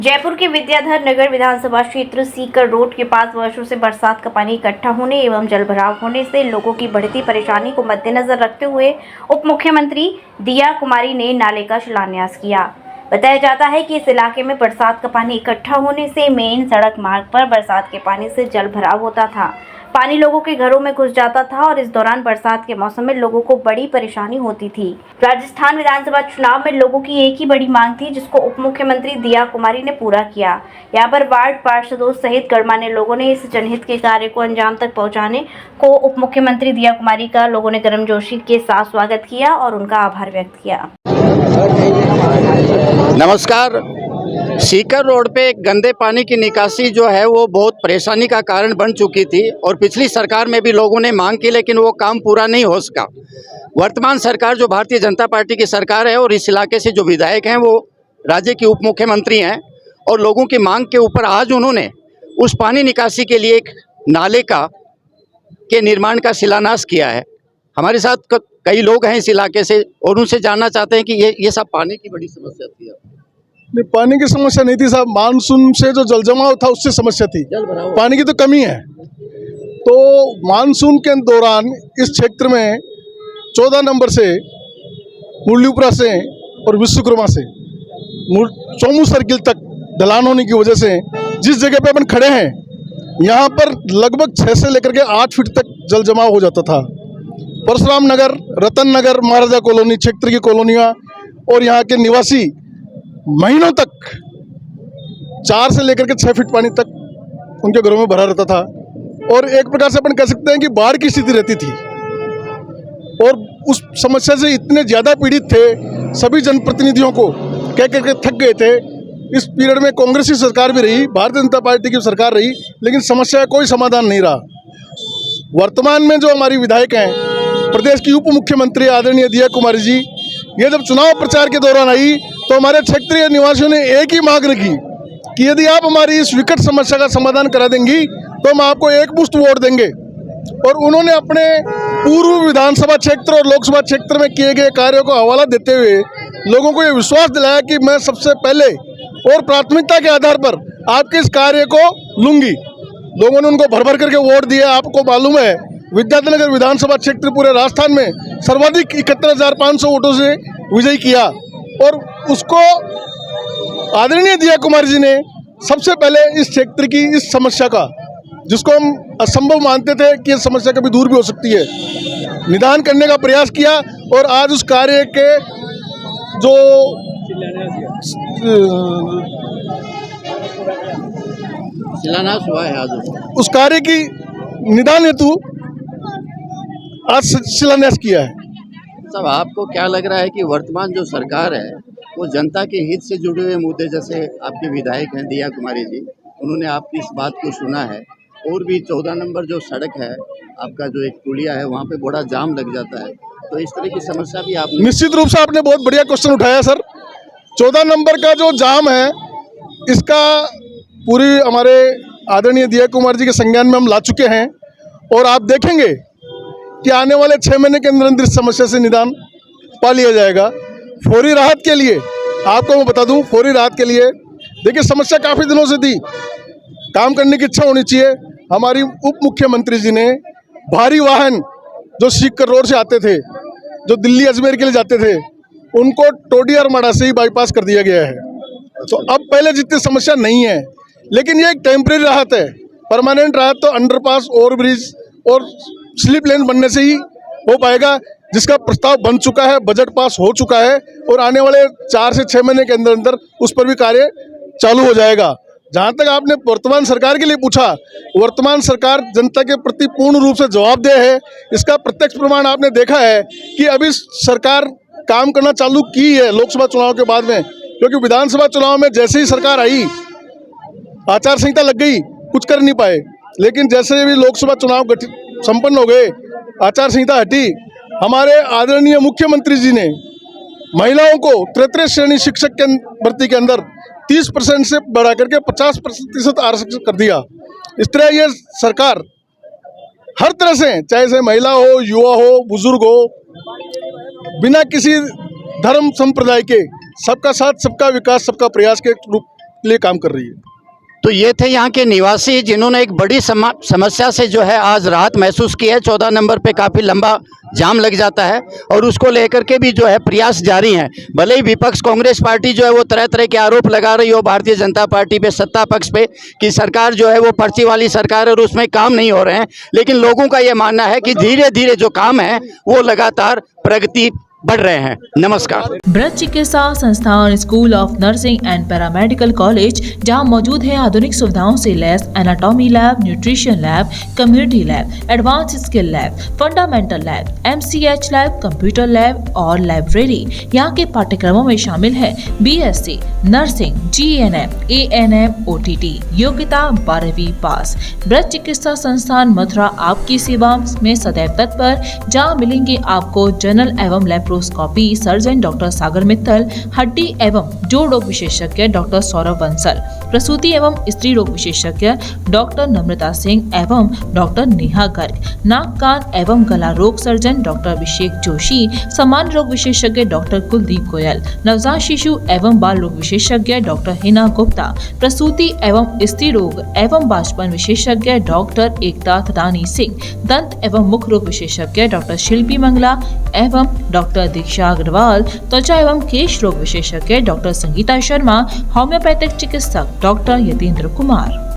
जयपुर के विद्याधर नगर विधानसभा क्षेत्र सीकर रोड के पास वर्षों से बरसात का पानी इकट्ठा होने एवं जलभराव होने से लोगों की बढ़ती परेशानी को मद्देनजर रखते हुए उप मुख्यमंत्री दिया कुमारी ने नाले का शिलान्यास किया। बताया जाता है कि इस इलाके में बरसात का पानी इकट्ठा होने से मेन सड़क मार्ग पर बरसात के पानी से जलभराव होता था। पानी लोगों के घरों में घुस जाता था और इस दौरान बरसात के मौसम में लोगों को बड़ी परेशानी होती थी। राजस्थान विधानसभा चुनाव में लोगों की एक ही बड़ी मांग थी, जिसको उप मुख्यमंत्री दिया कुमारी ने पूरा किया। यहाँ पर वार्ड पार्षदों सहित गणमान्य लोगों ने इस जनहित के कार्य को अंजाम तक पहुँचाने को उप मुख्यमंत्री दिया कुमारी का लोगों ने गर्मजोशी के साथ स्वागत किया और उनका आभार व्यक्त किया। नमस्कार। सीकर रोड पे गंदे पानी की निकासी जो है वो बहुत परेशानी का कारण बन चुकी थी और पिछली सरकार में भी लोगों ने मांग की, लेकिन वो काम पूरा नहीं हो सका। वर्तमान सरकार जो भारतीय जनता पार्टी की सरकार है और इस इलाके से जो विधायक हैं वो राज्य के उप मुख्यमंत्री हैं और लोगों की मांग के ऊपर आज उन्होंने उस पानी निकासी के लिए एक नाले के निर्माण का शिलान्यास किया है। हमारे साथ कई लोग हैं इस इलाके से और उनसे जानना चाहते हैं कि ये सब पानी की बड़ी समस्या थी। नहीं, पानी की समस्या नहीं थी साहब, मानसून से जो जल जमाव था उससे समस्या थी। पानी की तो कमी है। तो मानसून के दौरान इस क्षेत्र में 14 नंबर से मुरलीपुरा से और विश्वकर्मा से चौमू सर्किल तक ढलान होने की वजह से जिस जगह पे अपन खड़े हैं यहाँ पर लगभग 6 से लेकर के 8 फीट तक जल जमाव हो जाता था। परशुराम नगर, रतन नगर, महाराजा कॉलोनी क्षेत्र की कॉलोनियाँ और यहाँ के निवासी महीनों तक 4 से लेकर के 6 फीट पानी तक उनके घरों में भरा रहता था और एक प्रकार से अपन कह सकते हैं कि बाढ़ की स्थिति रहती थी। और उस समस्या से इतने ज़्यादा पीड़ित थे, सभी जनप्रतिनिधियों को कह करके थक गए थे। इस पीरियड में कांग्रेस की सरकार भी रही, भारतीय जनता पार्टी की सरकार रही, लेकिन समस्या का कोई समाधान नहीं रहा। वर्तमान में जो हमारी विधायक हैं, प्रदेश की उप मुख्यमंत्री आदरणीय दिया कुमारी जी, ये जब चुनाव प्रचार के दौरान आई तो हमारे क्षेत्रीय निवासियों ने एक ही मांग रखी कि यदि आप हमारी इस विकट समस्या का समाधान करा देंगी तो हम आपको एक मुश्त वोट देंगे। और उन्होंने अपने पूर्व विधानसभा क्षेत्र और लोकसभा क्षेत्र में किए गए कार्यों को हवाला देते हुए लोगों को ये विश्वास दिलाया कि मैं सबसे पहले और प्राथमिकता के आधार पर आपके इस कार्य को लूंगी। लोगों ने उनको भर भर करके वोट दिए। आपको मालूम है विद्याधर नगर विधानसभा क्षेत्र पूरे राजस्थान में सर्वाधिक 71,500 वोटों से विजयी किया और उसको आदरणीय दिया कुमार जी ने सबसे पहले इस क्षेत्र की इस समस्या का, जिसको हम असंभव मानते थे कि यह समस्या कभी दूर भी हो सकती है, निदान करने का प्रयास किया और आज उस कार्य के जो शिलान्यास हुआ है आज उस कार्य की निदान हेतु आज शिलान्यास किया है। सब आपको क्या लग रहा है कि वर्तमान जो सरकार है वो जनता के हित से जुड़े हुए मुद्दे, जैसे आपके विधायक हैं दिया कुमारी जी, उन्होंने आपकी इस बात को सुना है और भी 14 नंबर जो सड़क है आपका, जो एक पुलिया है, वहाँ पे बड़ा जाम लग जाता है, तो इस तरह की समस्या भी आप निश्चित रूप से आपने बहुत बढ़िया क्वेश्चन उठाया सर। 14 नंबर का जो जाम है इसका पूरी हमारे आदरणीय दिया कुमार जी के संज्ञान में हम ला चुके हैं और आप देखेंगे कि आने वाले 6 महीने के अंदर इस समस्या से निदान पा लिया जाएगा। फौरी राहत के लिए आपको मैं बता दूं, फौरी राहत के लिए देखिए समस्या काफ़ी दिनों से थी, काम करने की इच्छा होनी चाहिए। हमारी उप मुख्यमंत्री जी ने भारी वाहन जो सीकर रोड से आते थे, जो दिल्ली अजमेर के लिए जाते थे, उनको टोडी और माड़ा से ही बाईपास कर दिया गया है। तो अब पहले जितनी समस्या नहीं है, लेकिन ये एक टेम्परेरी राहत है। परमानेंट राहत तो अंडरपास, ओवरब्रिज और स्लिप लेन बनने से ही हो पाएगा, जिसका प्रस्ताव बन चुका है, बजट पास हो चुका है और आने वाले 4 से 6 महीने के अंदर अंदर उस पर भी कार्य चालू हो जाएगा। जहां तक आपने वर्तमान सरकार के लिए पूछा, वर्तमान सरकार जनता के प्रति पूर्ण रूप से जवाबदेह है। इसका प्रत्यक्ष प्रमाण आपने देखा है कि अभी सरकार काम करना चालू की है लोकसभा चुनाव के बाद में, क्योंकि विधानसभा चुनाव में जैसे ही सरकार आई आचार संहिता लग गई, कुछ कर नहीं पाए, लेकिन जैसे भी लोकसभा चुनाव संपन्न हो गए, आचार संहिता हटी, हमारे आदरणीय मुख्यमंत्री जी ने महिलाओं को तृतीय श्रेणी शिक्षक के भर्ती के अंदर 30% से बढ़ा करके 50% आरक्षण कर दिया। इस तरह ये सरकार हर तरह से, चाहे से महिला हो, युवा हो, बुजुर्ग हो, बिना किसी धर्म संप्रदाय के सबका साथ सबका विकास सबका प्रयास के रूप के लिए काम कर रही है। तो ये थे यहाँ के निवासी जिन्होंने एक बड़ी समस्या से जो है आज राहत महसूस की है। 14 नंबर पे काफ़ी लंबा जाम लग जाता है और उसको लेकर के भी जो है प्रयास जारी हैं। भले ही विपक्ष कांग्रेस पार्टी जो है वो तरह तरह के आरोप लगा रही हो भारतीय जनता पार्टी पे, सत्ता पक्ष पे, कि सरकार जो है वो पर्ची वाली सरकार है और उसमें काम नहीं हो रहे हैं, लेकिन लोगों का ये मानना है कि धीरे धीरे जो काम है वो लगातार प्रगति बढ़ रहे हैं। नमस्कार। ब्रज चिकित्सा संस्थान school of nursing and paramedical college, जहां मौजूद है आधुनिक सुविधाओं से लैस anatomy lab, nutrition lab, community lab, advance skill lab, fundamental lab, MCH lab, computer lab और लाइब्रेरी। यहां के पाठ्यक्रमों में शामिल है BSc nursing, GNM, ANM, OTT, योग्यता 12वीं पास। ब्रज चिकित्सा संस्थान मथुरा आपकी सेवा में सदैव तत्पर, जहाँ मिलेंगे आपको जनरल एवं लैप्रोस्कोपी सर्जन डॉक्टर सागर मित्तल, हड्डी एवं जोड़ रोग विशेषज्ञ डॉक्टर सौरभ बंसल, प्रसूति एवं स्त्री रोग विशेषज्ञ डॉक्टर नम्रता सिंह एवं डॉक्टर नेहा गर्ग, नाक कान एवं गला रोग सर्जन डॉक्टर अभिषेक जोशी, सामान्य रोग विशेषज्ञ डॉक्टर कुलदीप गोयल, नवजात शिशु एवं बाल रोग विशेषज्ञ डॉक्टर हिना गुप्ता, प्रसूति एवं स्त्री रोग एवं बाष्पन विशेषज्ञ डॉक्टर एकता थदानी सिंह, दंत एवं मुख रोग विशेषज्ञ डॉक्टर शिल्पी मंगला एवं डॉक्टर दीक्षा अग्रवाल, त्वचा एवं केश रोग विशेषज्ञ डॉक्टर संगीता शर्मा, होम्योपैथिक चिकित्सक डॉक्टर यतीन्द्र कुमार।